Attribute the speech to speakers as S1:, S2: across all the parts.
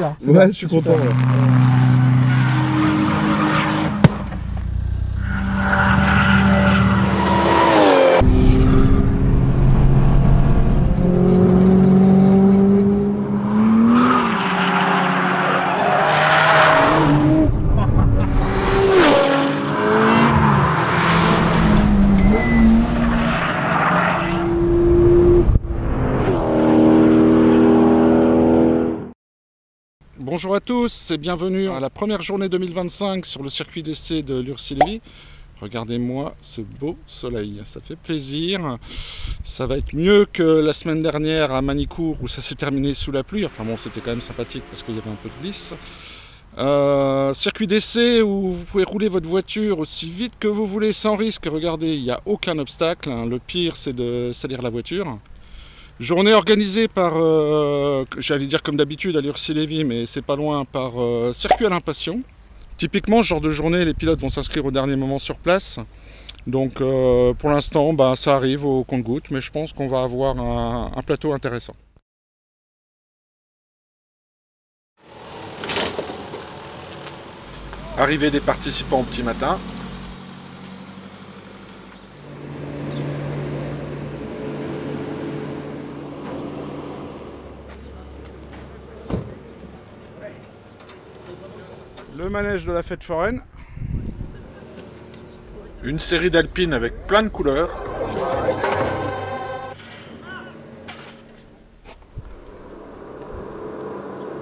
S1: bien.
S2: Ouais, je suis content. Ouais.
S3: Bonjour à tous et bienvenue à la première journée 2025 sur le circuit d'essai de Lurcy-Lévis. Regardez-moi ce beau soleil, ça fait plaisir. Ça va être mieux que la semaine dernière à Manicourt où ça s'est terminé sous la pluie. Enfin bon, c'était quand même sympathique parce qu'il y avait un peu de glisse. Circuit d'essai où vous pouvez rouler votre voiture aussi vite que vous voulez sans risque. Regardez, il n'y a aucun obstacle. Le pire, c'est de salir la voiture. Journée organisée par, j'allais dire comme d'habitude à Lurcy-Lévis, mais c'est pas loin, par Circuit Alain Passion. Typiquement, ce genre de journée, les pilotes vont s'inscrire au dernier moment sur place. Donc pour l'instant, ça arrive au compte-gouttes, mais je pense qu'on va avoir un plateau intéressant. Arrivée des participants au petit matin. Le manège de la fête foraine. Une série d'alpines avec plein de couleurs.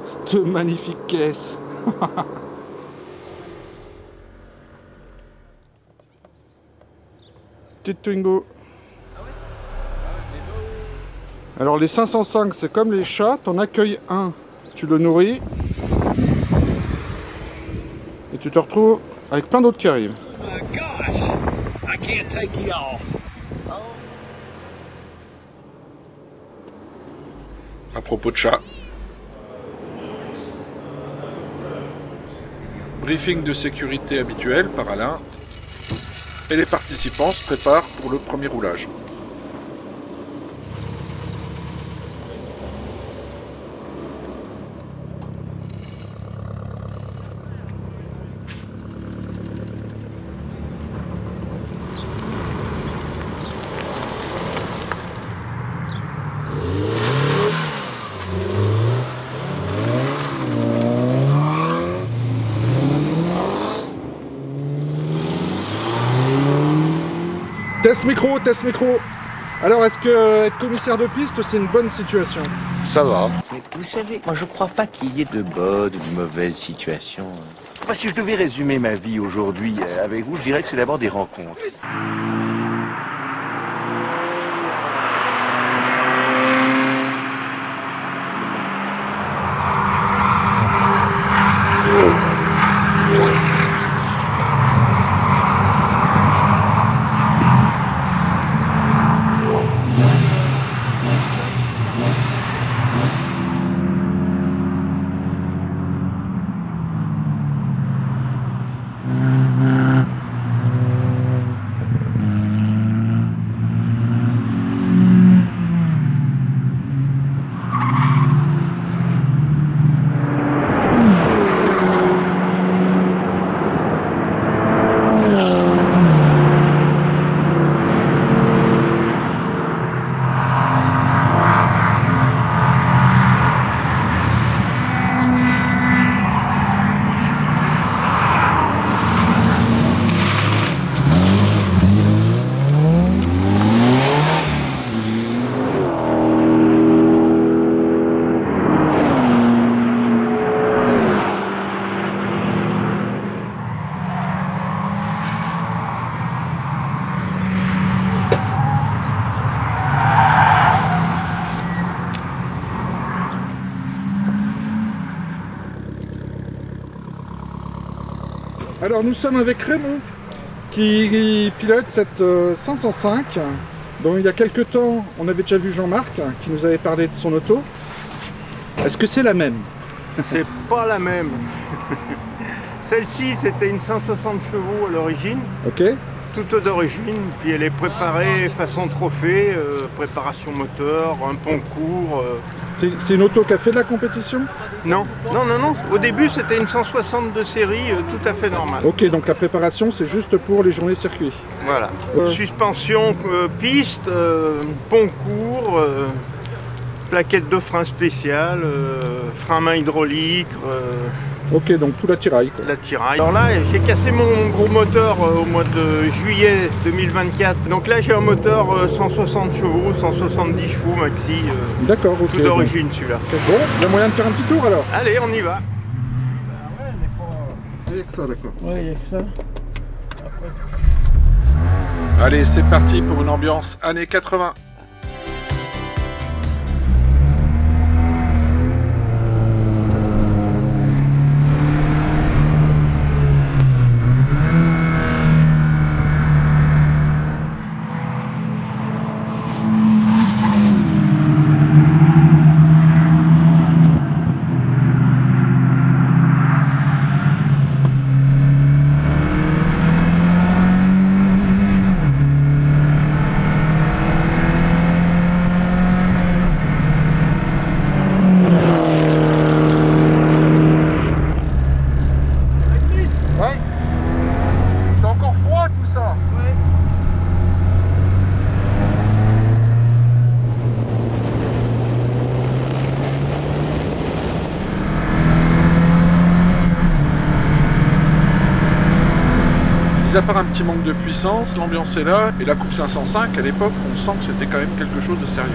S3: Cette magnifique caisse. Petite Twingo. Alors les 505, c'est comme les chats, t'en accueilles un, tu le nourris. Et tu te retrouves avec plein d'autres qui arrivent. À propos de chat. Briefing de sécurité habituel par Alain. Et les participants se préparent pour le premier roulage. Test micro, test micro. Alors, est-ce que être commissaire de piste, c'est une bonne situation?
S4: Ça va.
S5: Mais vous savez, moi je crois pas qu'il y ait de bonnes ou de mauvaises situations. Moi, si je devais résumer ma vie aujourd'hui avec vous, je dirais que c'est d'abord des rencontres.
S3: Alors nous sommes avec Raymond qui pilote cette 505 dont il y a quelques temps on avait déjà vu Jean-Marc qui nous avait parlé de son auto. Est-ce que c'est la même?
S1: C'est pas la même. Celle-ci c'était une 160 chevaux à l'origine.
S3: Ok.
S1: Toute d'origine, puis elle est préparée façon trophée, préparation moteur, un pont court.
S3: C'est une auto qui a fait de la compétition?
S1: Non, non, non, non. Au début, c'était une 160 de série, tout à fait normale.
S3: Ok, donc la préparation, c'est juste pour les journées circuit.
S1: Voilà. Suspension piste, pont court, plaquette de frein spéciale, frein main hydraulique.
S3: Ok, donc tout l'attirail, quoi.
S1: L'attirail. Alors là, j'ai cassé mon gros moteur au mois de juillet 2024. Donc là, j'ai un moteur 160 chevaux, 170 chevaux maxi.
S3: D'accord, ok.
S1: Tout d'origine celui-là.
S3: Bon, il y a moyen de faire un petit tour alors?
S1: Allez, on y va.
S3: Il y a que ça, d'accord.
S1: Ouais, il y a que ça.
S3: Allez, c'est parti pour une ambiance années 80. Mis à part un petit manque de puissance, l'ambiance est là, et la Coupe 505, à l'époque, on sent que c'était quand même quelque chose de sérieux.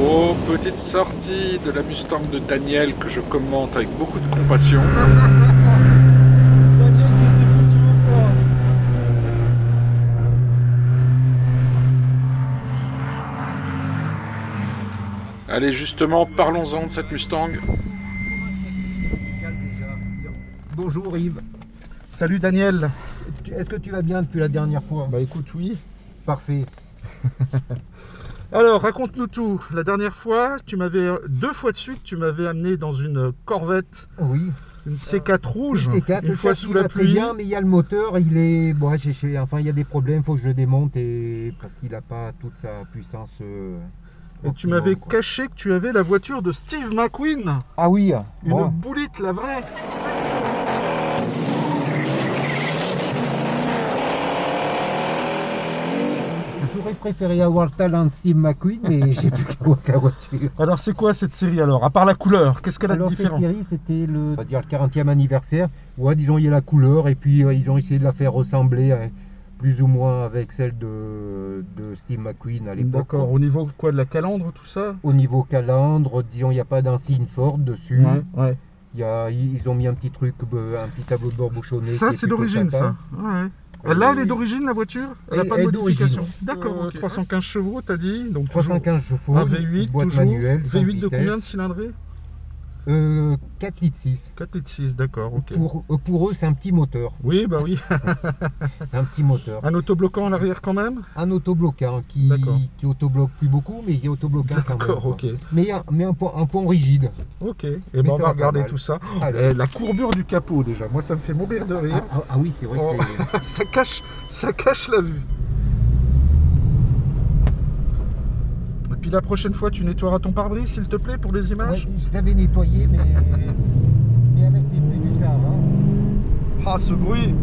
S3: Oh, petite sortie de la Mustang de Daniel que je commente avec beaucoup de compassion.
S2: Daniel qui s'est foutu au corps.
S3: Allez, justement, parlons-en de cette Mustang.
S2: Bonjour Yves.
S3: Salut Daniel.
S2: Est-ce que tu vas bien depuis la dernière fois?
S3: Bah écoute, oui.
S2: Parfait.
S3: Alors, raconte-nous tout. La dernière fois, tu m'avais, 2 fois de suite, tu m'avais amené dans une Corvette,
S2: Oui.
S3: une C4 rouge,
S2: Une C4,
S3: une
S2: le
S3: fois
S2: châssis
S3: sous la
S2: va très
S3: pluie.
S2: bien, mais il y a le moteur, il est... Bon, enfin, il y a des problèmes, il faut que je le démonte parce qu'il n'a pas toute sa puissance.
S3: Et tu
S2: optimum,
S3: m'avais
S2: quoi.
S3: caché que tu avais la voiture de Steve McQueen,
S2: Ah oui.
S3: une
S2: Bon.
S3: boulite, la vraie.
S2: J'aurais préféré avoir le talent de Steve McQueen, mais j'ai plus qu'à voiture.
S3: Alors c'est quoi cette série alors? À part la couleur, qu'est-ce qu'elle a de
S2: Alors cette
S3: différent?
S2: série, c'était on va dire le 40e anniversaire. Ouais, disons, il y a la couleur, et puis ils ont essayé de la faire ressembler plus ou moins avec celle de Steve McQueen à l'époque.
S3: D'accord, au niveau quoi, de la calandre, tout ça?
S2: Au niveau calandre, disons, il n'y a pas d'insigne Ford dessus.
S3: Ouais.
S2: Ils ont mis un petit truc, un petit tableau de bord bouchonné.
S3: Ça
S2: qui est
S3: c'est
S2: plutôt
S3: d'origine
S2: sympa.
S3: ça. Ouais. Là elle est d'origine la voiture? Elle n'a
S2: Elle-
S3: pas de
S2: elle est
S3: modification?
S2: d'origine.
S3: D'accord, ok. 315 chevaux t'as dit? Donc
S2: 315 chevaux,
S3: un V8
S2: boîte
S3: toujours.
S2: manuelle,
S3: V8 de combien de cylindrées?
S2: 4 litres 6.
S3: 4 litres 6, d'accord, ok.
S2: Pour eux, c'est un petit moteur.
S3: Oui, bah oui.
S2: C'est un petit moteur.
S3: Un autobloquant à l'arrière quand même?
S2: Un autobloquant qui autobloque plus beaucoup, mais qui est autobloquant quand même.
S3: D'accord,
S2: quoi.
S3: ok.
S2: Mais un pont rigide.
S3: Ok, et
S2: Mais
S3: ben on
S2: ça
S3: va
S2: va pas
S3: regarder
S2: mal.
S3: tout ça.
S2: Allez.
S3: Eh, la courbure du capot déjà, moi ça me fait mourir de rire.
S2: Ah oui, c'est vrai que
S3: Oh.
S2: c'est...
S3: ça cache la vue. Et puis la prochaine fois, tu nettoieras ton pare-brise, s'il te plaît, pour les
S2: Ouais,
S3: images.
S2: je l'avais nettoyé, mais avec les pluies du Sahara.
S3: Ah, ce bruit.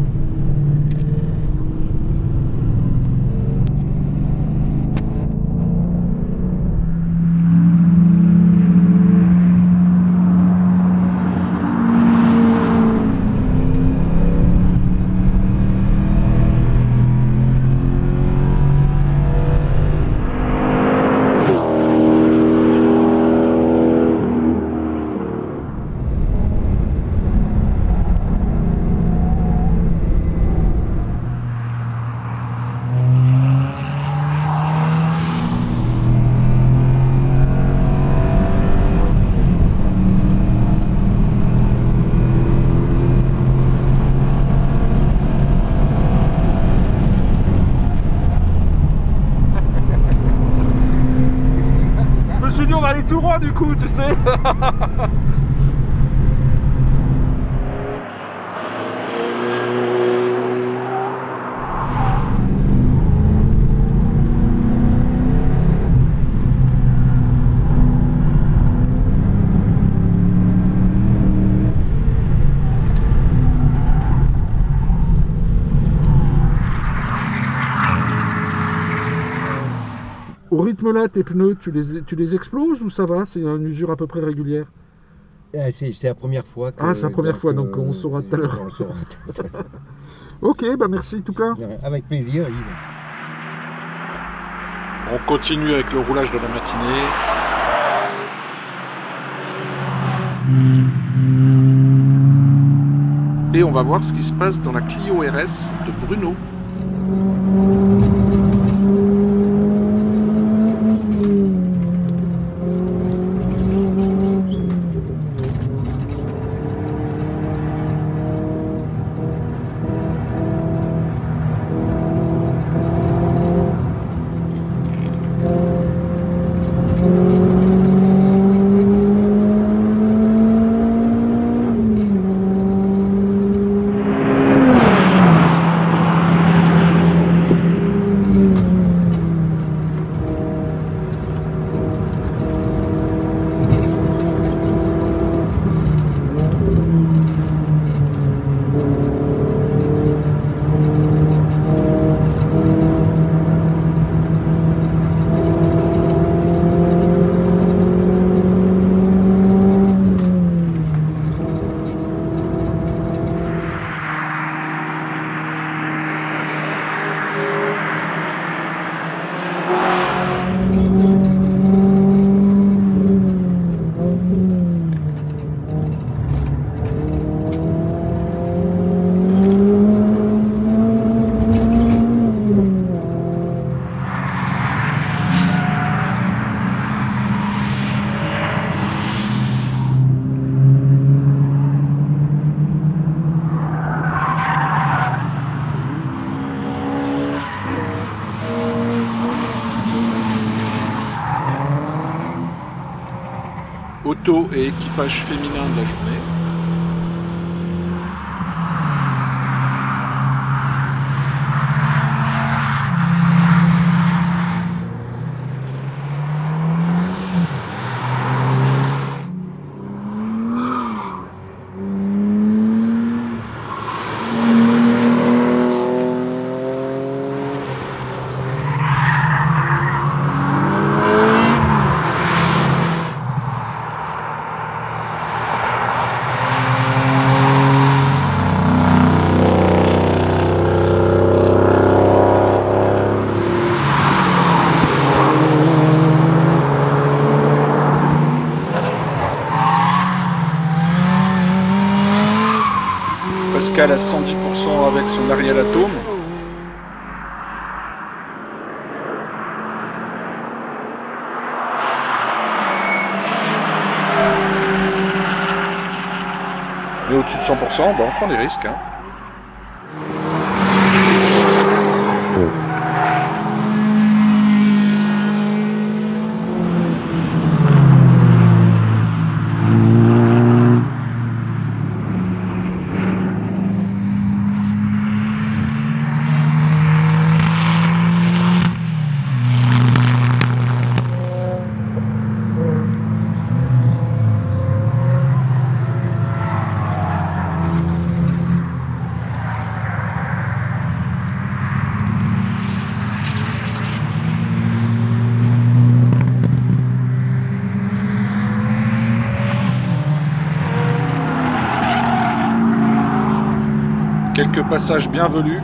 S3: Je me suis dit, on va aller tout droit du coup, tu sais. rythme-là, tes pneus, tu les exploses ou ça va? C'est une usure à peu près régulière?
S2: C'est la première fois.
S3: C'est la première fois, donc on saura tout à l'heure. Ok, bah merci tout plein.
S2: Avec plaisir, Yves.
S3: On continue avec le roulage de la matinée. Et on va voir ce qui se passe dans la Clio RS de Bruno. Auto et équipage féminin de la journée. Pascal à 110% avec son Ariel Atom. Mais au-dessus de 100%, bah on prend des risques. Hein. Quelques passages bienvenus.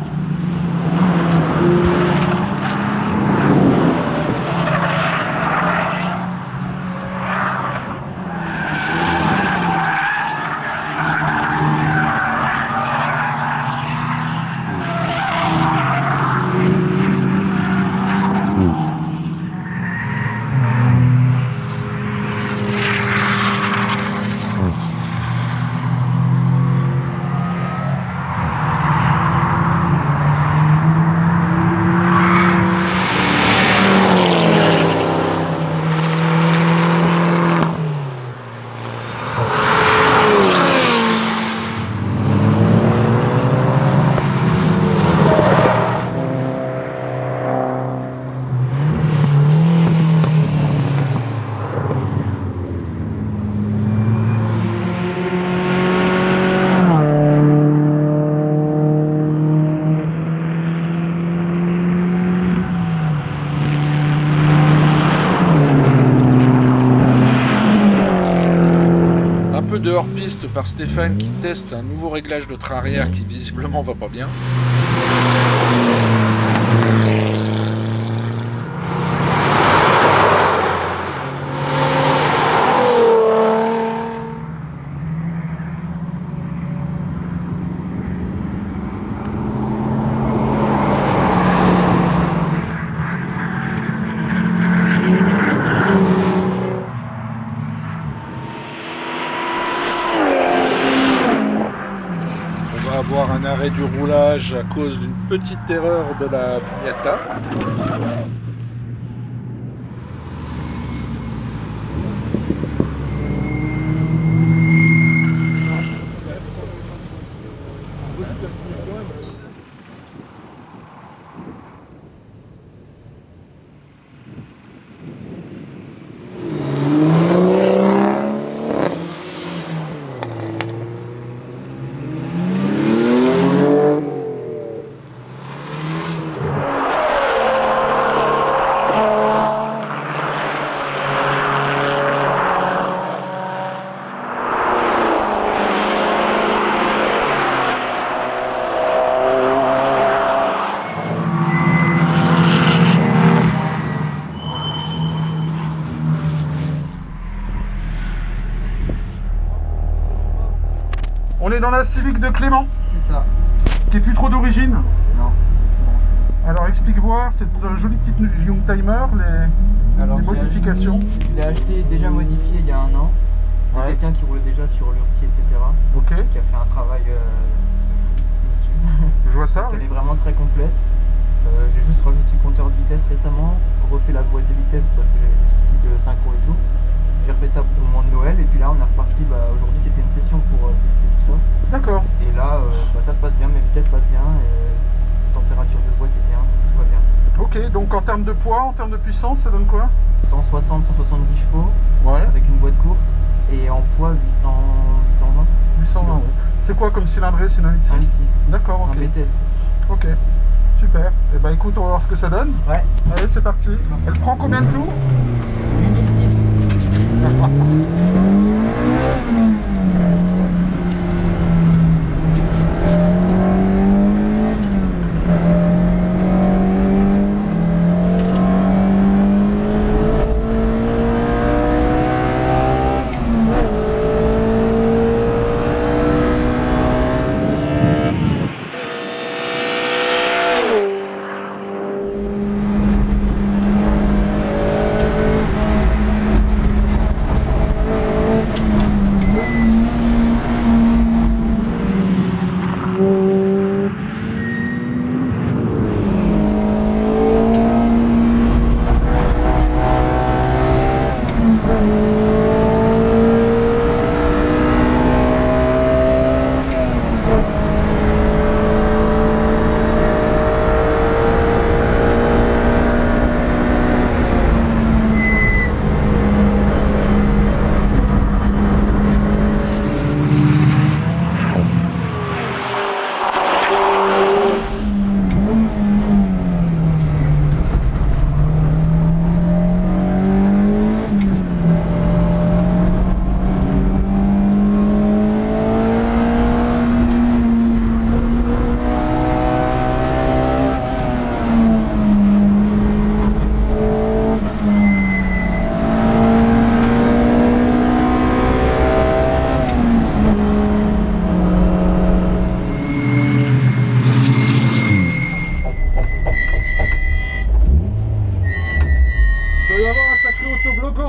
S3: de hors-piste par Stéphane qui teste un nouveau réglage de train arrière qui visiblement va pas bien. Avoir un arrêt du roulage à cause d'une petite erreur de la pignata.
S4: On est dans la Civic de Clément,
S6: C'est ça.
S4: qui est plus trop d'origine.
S6: Non.
S4: Alors explique-voir cette jolie petite Youngtimer, les modifications.
S6: Je l'ai acheté déjà modifié il y a 1 an. De quelqu'un qui roulait déjà sur l'Ursi, etc.
S4: Ok,
S6: Qui a fait un travail de fou dessus.
S4: je vois ça.
S6: Parce qu'elle est vraiment très complète. J'ai juste rajouté le compteur de vitesse récemment, refait la boîte de vitesse parce que j'avais des soucis de synchro et tout. J'ai refait ça pour le moment de Noël et puis là on est reparti, aujourd'hui c'était une session pour tester tout ça.
S4: D'accord.
S6: Et là ça se passe bien, mes vitesses passent bien et la température de boîte est bien, tout va bien.
S4: Ok, donc en termes de poids, en termes de puissance, ça donne quoi?
S6: 160-170 chevaux
S4: Ouais,
S6: avec une boîte courte et en poids 820.
S4: 820, ouais. C'est quoi comme cylindrée? C'est une 1,6
S6: 1,6 litre.
S4: D'accord,
S6: Un
S4: ok.
S6: B16.
S4: Ok, super. Et bah écoute, on va voir ce que ça donne.
S6: Ouais.
S4: Allez, c'est parti. Elle prend combien de clous?
S6: 8006.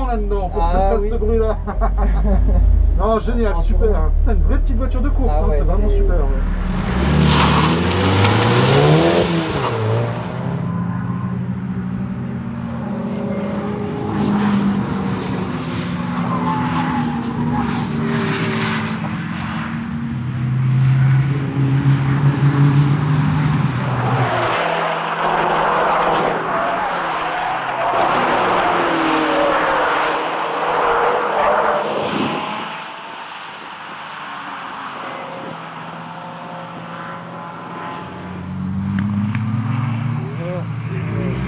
S4: là-dedans pour que ça
S6: Ah,
S4: fasse
S6: oui.
S4: ce bruit-là. Non, génial,
S6: Franchement.
S4: super. Putain, une vraie petite voiture de course,
S6: Ah
S4: hein,
S6: ouais,
S4: c'est vraiment
S6: c'est-
S4: super. Ouais.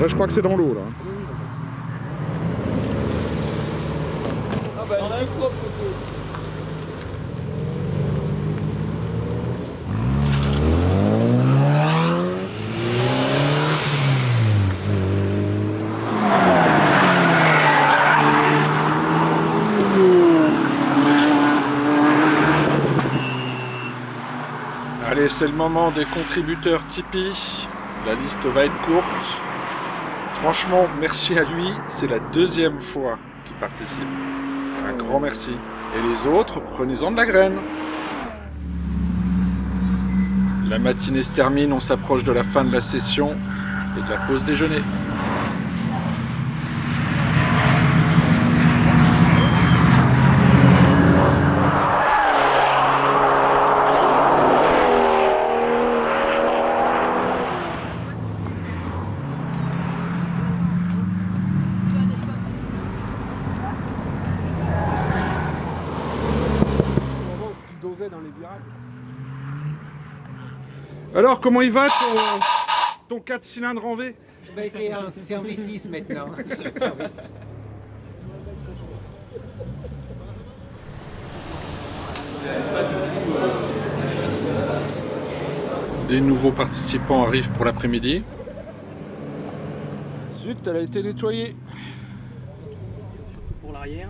S3: Ouais, je crois que c'est dans l'eau là. Allez, c'est le moment des contributeurs Tipeee. La liste va être courte. Franchement, merci à lui. C'est la deuxième fois qu'il participe. Un grand merci. Et les autres, prenez-en de la graine. La matinée se termine, on s'approche de la fin de la session et de la pause déjeuner. Alors, comment il va ton 4 cylindres en V?
S2: Ben, c'est un V6 maintenant. C'est un V6.
S3: Des nouveaux participants arrivent pour l'après-midi. Zut, elle a été nettoyée.
S6: Pour l'arrière.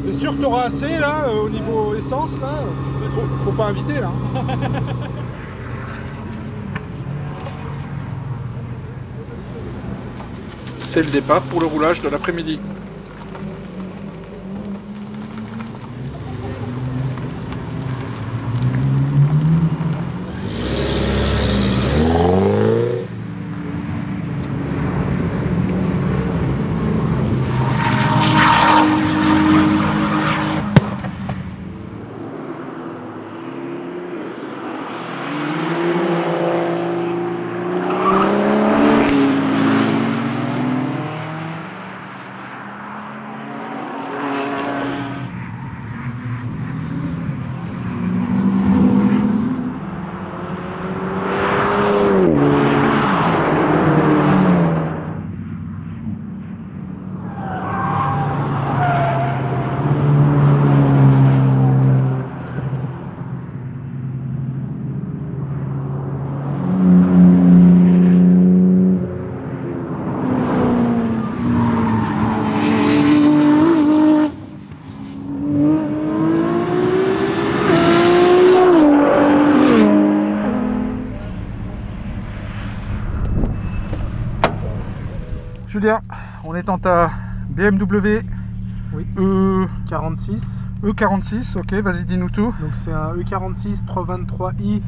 S3: T'es sûr que t'auras assez là au niveau essence là? Faut pas inviter là. C'est le départ pour le roulage de l'après-midi.
S4: Julien, on est en ta BMW
S7: Oui.
S4: E46. E46, ok, vas-y, dis-nous tout.
S7: Donc c'est un E46 323i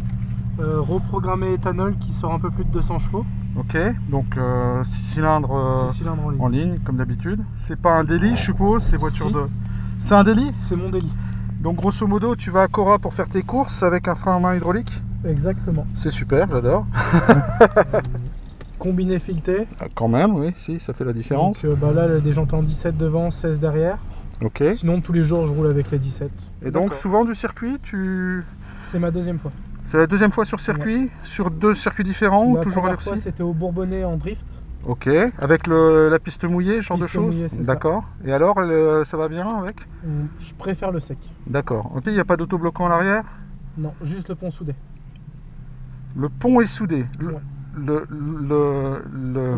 S7: reprogrammé éthanol qui sort un peu plus de 200 chevaux.
S4: Ok, donc 6 cylindres,
S7: 6 cylindres en ligne.
S4: en ligne, comme d'habitude. C'est pas un délit, je suppose, c'est voiture
S7: Si.
S4: de... C'est un délit?
S7: C'est mon délit.
S4: Donc grosso modo, tu vas à Cora pour faire tes courses avec un frein à main hydraulique?
S7: Exactement.
S4: C'est super, j'adore.
S7: Combiné fileté.
S4: Quand même, oui, si, ça fait la différence.
S7: Donc là, elle a des jantes en 17 devant, 16 derrière.
S4: Ok.
S7: Sinon, tous les jours, je roule avec les 17.
S4: Et donc,
S7: D'accord.
S4: souvent du circuit,
S7: C'est ma deuxième fois.
S4: C'est la deuxième fois sur circuit? Sur deux circuits différents ou
S7: La
S4: toujours à
S7: première fois,
S4: Lurcy?
S7: c'était au Bourbonnais en drift.
S4: Ok, avec la piste mouillée, ce genre de
S7: Piste
S4: choses?
S7: mouillée, c'est ça.
S4: D'accord. Et alors, ça va bien avec?
S7: Je préfère le sec.
S4: D'accord. Ok, il n'y a pas d'autobloquant à l'arrière?
S7: Non, juste le pont soudé.
S4: Le pont est soudé.
S7: Ouais.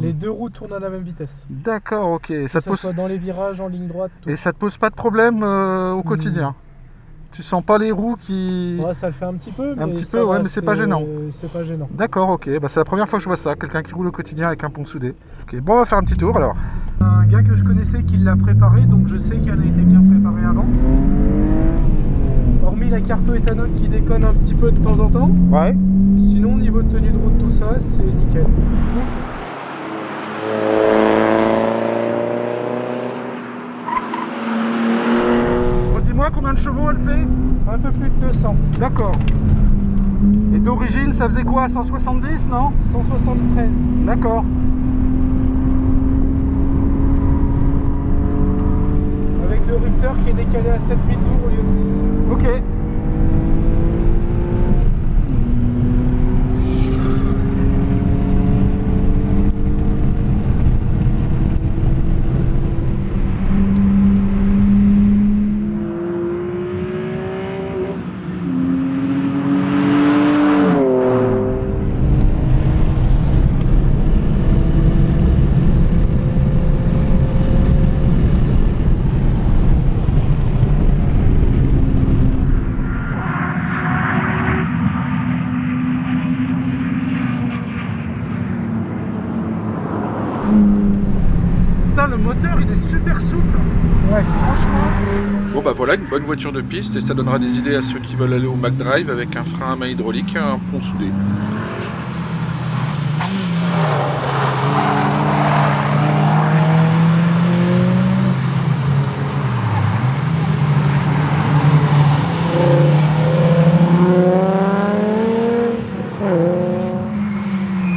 S7: Les deux roues tournent à la même vitesse.
S4: D'accord, ok.
S7: Que
S4: Ça
S7: ce
S4: te pose...
S7: soit dans les virages, en ligne droite, tout.
S4: Et ça te pose pas de problème au quotidien? Tu sens pas les roues qui...
S7: Ouais, ça le fait un petit peu,
S4: Un
S7: mais
S4: petit
S7: ça
S4: peu, ouais,
S7: va,
S4: mais c'est pas gênant.
S7: C'est pas gênant.
S4: D'accord, ok. Bah, c'est la première fois que je vois ça. Quelqu'un qui roule au quotidien avec un pont soudé. Ok, bon, on va faire un petit tour alors.
S7: Un gars que je connaissais qui l'a préparé, donc je sais qu'elle a été bien préparée avant. Hormis la carto éthanol qui déconne un petit peu de temps en temps.
S4: Ouais.
S7: Sinon, niveau de tenue de route, tout ça, c'est nickel.
S4: Redis-moi combien de chevaux elle fait?
S7: Un peu plus de 200.
S4: D'accord. Et d'origine, ça faisait quoi? 170, non?
S7: 173.
S4: D'accord.
S7: Avec le rupteur qui est décalé à 7000 tours au lieu de 6.
S4: Ok. le moteur il est super souple.
S7: Ouais.
S4: Franchement.
S3: Bon bah voilà, une bonne voiture de piste et ça donnera des idées à ceux qui veulent aller au McDrive avec un frein à main hydraulique et un pont soudé.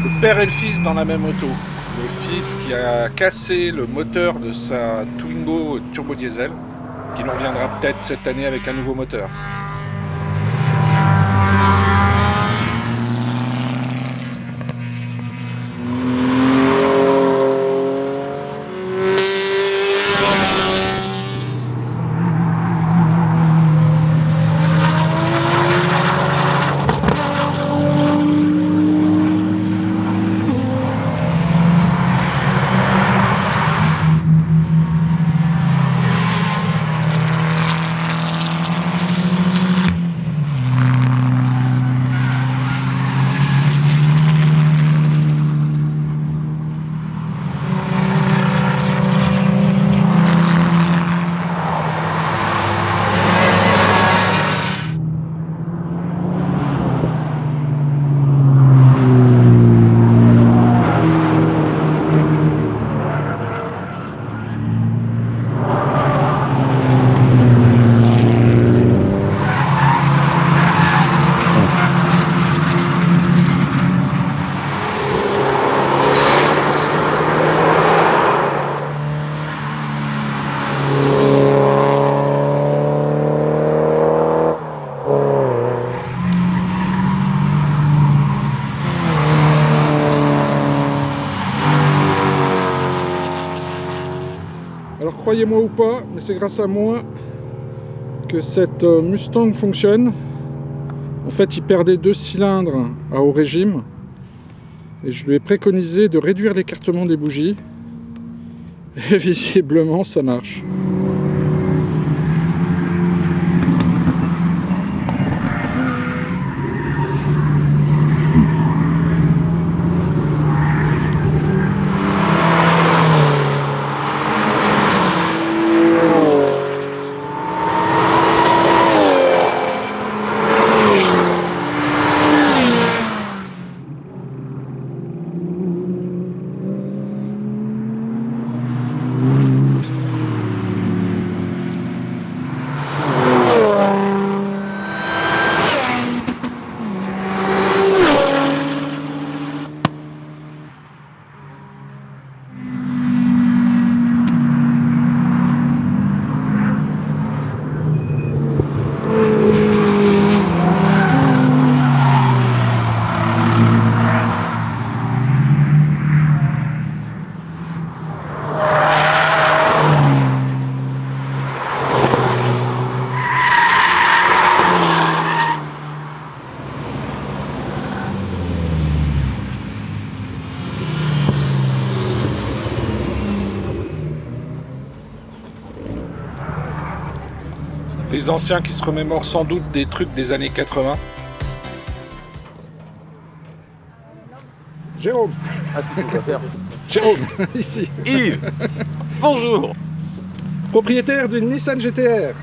S3: Le père et le fils dans la même auto. Le fils qui a cassé le moteur de sa Twingo turbo diesel, qui nous reviendra peut-être cette année avec un nouveau moteur. Alors croyez-moi ou pas, mais c'est grâce à moi que cette Mustang fonctionne. En fait, il perdait 2 cylindres à haut régime et je lui ai préconisé de réduire l'écartement des bougies et visiblement ça marche. Les anciens qui se remémorent sans doute des trucs des années 80. Jérôme.
S5: Ah, ce que tu vas faire.
S3: Jérôme, ici.
S5: Yves. Bonjour.
S3: Propriétaire d'une Nissan GTR.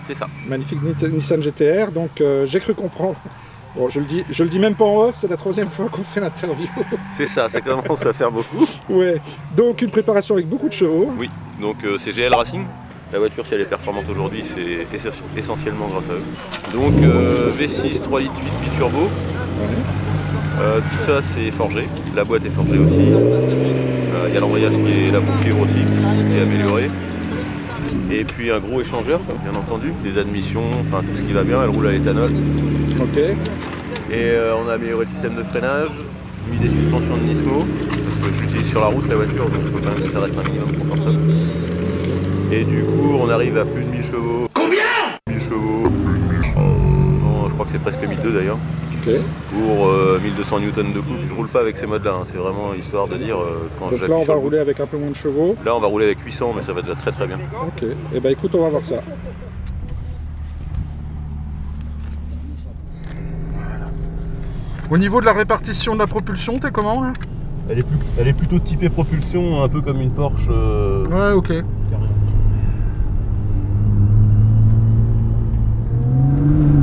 S5: C'est ça.
S3: Magnifique Nissan GTR. Donc j'ai cru comprendre. Bon, je le dis même pas en off, c'est la 3e fois qu'on fait l'interview.
S5: C'est ça, ça commence à faire beaucoup.
S3: Ouais. Donc une préparation avec beaucoup de chevaux.
S5: Oui, donc c'est GL Racing. La voiture, si elle est performante aujourd'hui, c'est essentiellement grâce à eux. Donc V6, 3 litres 8 biturbo.
S3: Ouais.
S5: Tout ça, c'est forgé. La boîte est forgée aussi. Il y a l'embrayage qui est là pour suivre aussi, qui est amélioré. Et puis un gros échangeur, bien entendu, des admissions, enfin tout ce qui va bien. Elle roule à l'éthanol.
S3: Ok.
S5: Et on a amélioré le système de freinage, mis des suspensions de Nismo, parce que j'utilise sur la route la voiture, donc il faut quand même que ça reste un minimum confortable. Et du coup, on arrive à plus de 1000 chevaux. Combien 1000 chevaux. Non, je crois que c'est presque 1002 d'ailleurs.
S3: Okay.
S5: Pour 1200 Newton de couple. Je roule pas avec ces modes-là, hein. C'est vraiment histoire de dire quand
S3: donc là, on va rouler avec un peu moins de chevaux.
S5: Là, on va rouler avec 800, mais ça va déjà très très bien.
S3: Ok. Et bah écoute, on va voir ça. Au niveau de la répartition de la propulsion, t'es comment là ?
S5: Elle est plutôt typée propulsion, un peu comme une Porsche.
S4: Ouais, ok.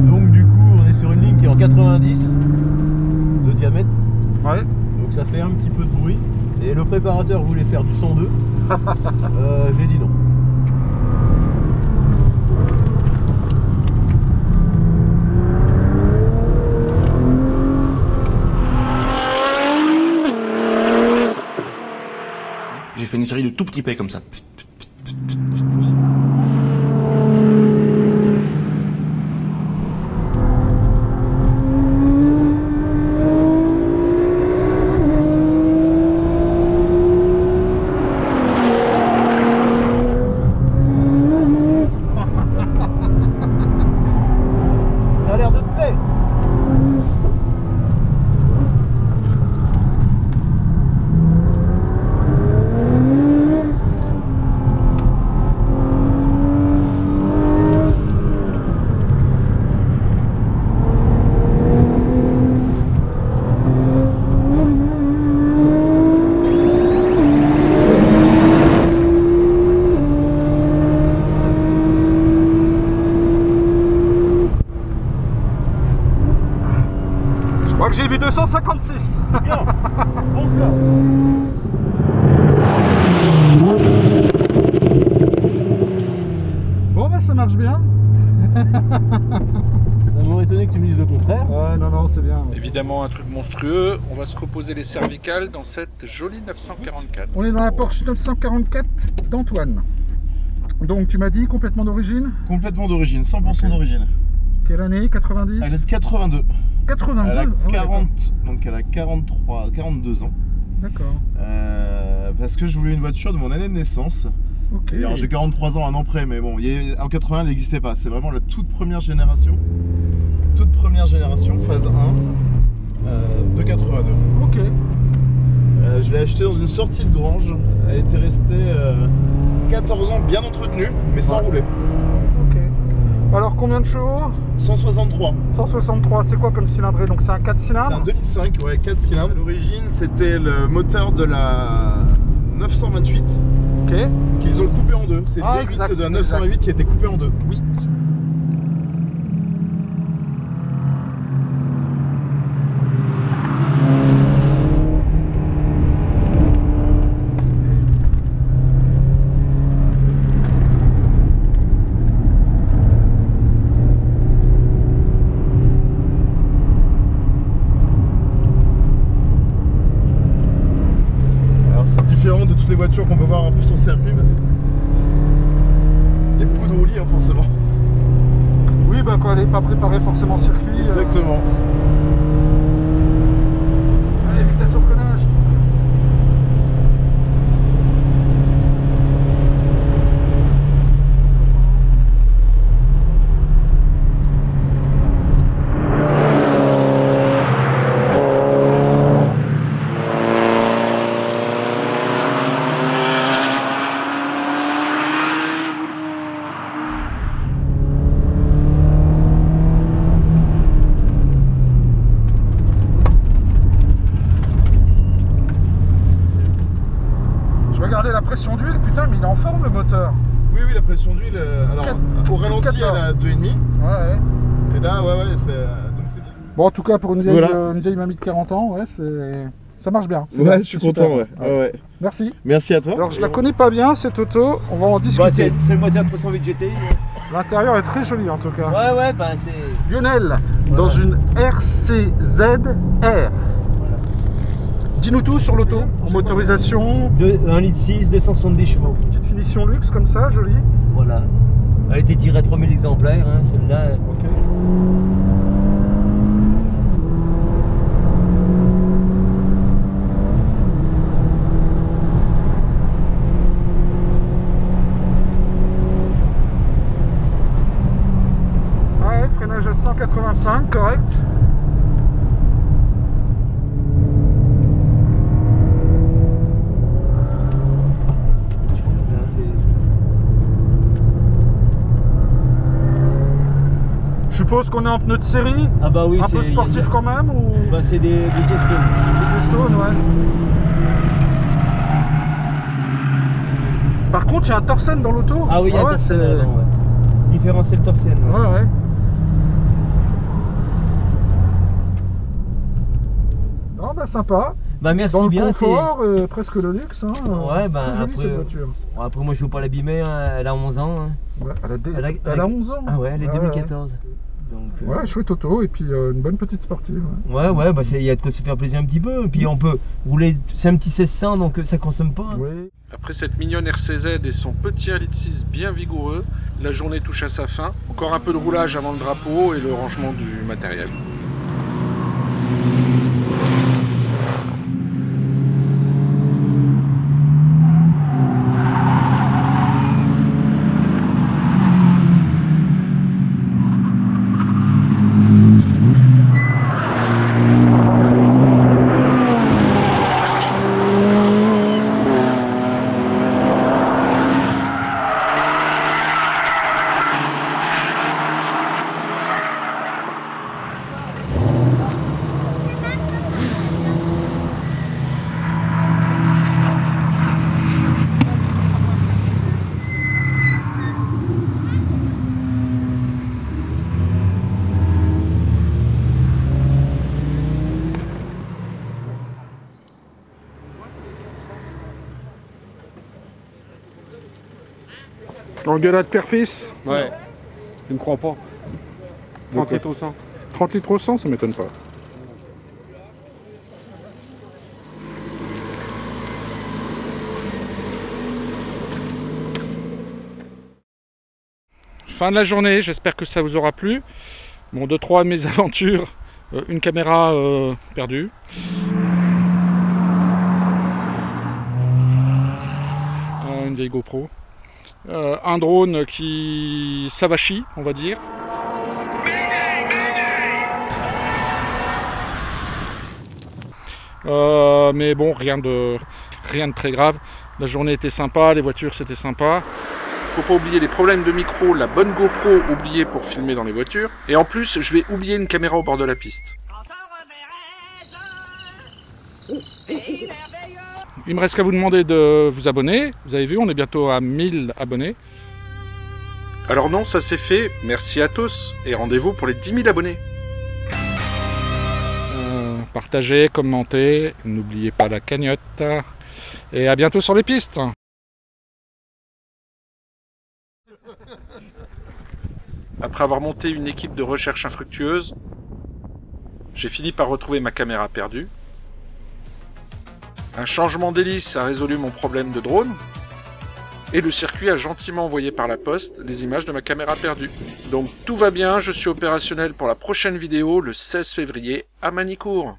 S5: Donc du coup, on est sur une ligne qui est en 90 de diamètre.
S4: Ouais.
S5: Donc ça fait un petit peu de bruit. Et le préparateur voulait faire du 102. J'ai dit non. J'ai fait une série de tout petits P comme ça. Ça a l'air de te plaire.
S4: Je crois que j'ai vu 256.
S5: Bien. Bon score.
S4: Bon, bah ça marche bien.
S5: Ça m'aurait étonné que tu me dises le contraire.
S4: Ouais, non, c'est bien.
S3: Évidemment, un truc monstrueux. On va se reposer les cervicales dans cette jolie 944.
S4: On est dans la Porsche 944 d'Antoine. Donc tu m'as dit complètement d'origine.
S8: Complètement d'origine, 100% d'origine.
S4: Quelle année? 90?
S8: Elle est de 82.
S4: 82.
S8: Elle a
S4: Ah ouais,
S8: 40, donc elle a 42 ans.
S4: D'accord.
S8: Parce que je voulais une voiture de mon année de naissance.
S4: Ok.
S8: Et alors j'ai 43 ans, un an près, mais bon, en 80 elle n'existait pas. C'est vraiment la toute première génération. Toute première génération, phase 1 de 82.
S4: Ok.
S8: Je l'ai acheté dans une sortie de grange. Elle était restée 14 ans bien entretenue, mais sans rouler.
S4: Ok. Alors combien de chevaux?
S8: 163.
S4: 163, c'est quoi comme cylindrée? Donc c'est un 4
S8: C'est un
S4: cylindres?
S8: 2,5 litres, ouais, 4 cylindres. À l'origine, c'était le moteur de la 928
S4: Ok.
S8: qu'ils ont coupé en deux. C'est le
S4: Ah,
S8: V8
S4: exact,
S8: de la 908 qui a été coupé en deux.
S4: Oui.
S8: Alors c'est différent de toutes les voitures qu'on peut voir un peu sur le circuit. Parce que il y a beaucoup de roulis, hein, forcément.
S4: Oui, bah quand elle n'est pas préparée forcément au circuit.
S8: Exactement.
S4: Allez, vitesse au freinage. Regardez la pression d'huile, putain, mais il est en forme le moteur.
S8: Oui, oui, la pression d'huile. Alors, au ralenti, elle a 2,5.
S4: Ouais.
S8: Et là, ouais, donc c'est bien.
S4: Bon, en tout cas, pour une vieille,
S8: Voilà.
S4: une vieille mamie de 40 ans, ouais, ça marche bien. C'est
S8: Ouais,
S4: bien,
S8: je suis
S4: c'est super.
S8: content, ouais. Ouais.
S4: Merci.
S8: Merci à toi.
S4: Alors, je la connais pas bien cette auto, on va en discuter.
S9: C'est le moteur 308 GTI.
S4: L'intérieur est très joli en tout cas.
S9: Ouais, bah c'est.
S4: Lionel, dans une RCZ-R. Dis-nous tout sur l'auto, en motorisation.
S9: 1,6 litre, 270 chevaux.
S4: Petite finition luxe comme ça, jolie.
S9: Voilà. Elle a été tirée à 3000 exemplaires, hein, celle-là.
S4: Ok. Ouais, freinage à 185, correct. Je suppose qu'on est en pneu de série.
S9: Ah bah oui,
S4: un peu sportif quand même ou
S9: Bah c'est des Bridgestone.
S4: Bridgestone, ouais. contre, il y a un Torsen dans l'auto.
S9: Ah oui, il y a un Torsen là-dedans, ouais. Différentiel Torsen.
S4: Ouais. Non, bah sympa.
S9: Bah merci
S4: dans
S9: bien.
S4: Le confort, presque le luxe. Hein.
S9: Ouais, bah
S4: très jolie,
S9: après,
S4: cette voiture.
S9: Après, moi je veux pas l'abîmer, hein. Elle a 11 ans. Hein.
S4: Ouais, elle a 11 ans.
S9: Ah ouais, elle est 2014. Donc,
S4: ouais, chouette auto et puis une bonne petite sportive.
S9: Ouais, bah il y a de quoi se faire plaisir un petit peu. Et puis on peut rouler, c'est un petit 1600 donc ça consomme pas.
S4: Oui.
S3: Après cette mignonne RCZ et son petit 1,6 litre bien vigoureux, la journée touche à sa fin. Encore un peu de roulage avant le drapeau et le rangement du matériel.
S4: Engueulade père-fils?
S3: Ouais, je ne crois pas. 30 litres au 100.
S4: 30 litres au 100, ça m'étonne pas.
S3: Fin de la journée, j'espère que ça vous aura plu. Bon, 2-3 de mes aventures, une caméra perdue. Une vieille GoPro. Un drone qui s'avachit, on va dire. Mais bon, rien de très grave. La journée était sympa, les voitures c'était sympa. Faut pas oublier les problèmes de micro, la bonne GoPro oubliée pour filmer dans les voitures. Et en plus, je vais oublier une caméra au bord de la piste. Il me reste qu'à vous demander de vous abonner. Vous avez vu, on est bientôt à 1000 abonnés. Alors non, ça c'est fait. Merci à tous. Et rendez-vous pour les 10 000 abonnés. Partagez, commentez. N'oubliez pas la cagnotte. Et à bientôt sur les pistes. Après avoir monté une équipe de recherche infructueuse, j'ai fini par retrouver ma caméra perdue. Un changement d'hélice a résolu mon problème de drone. Et le circuit a gentiment envoyé par la poste les images de ma caméra perdue. Donc tout va bien, je suis opérationnel pour la prochaine vidéo le 16 février à Manicourt.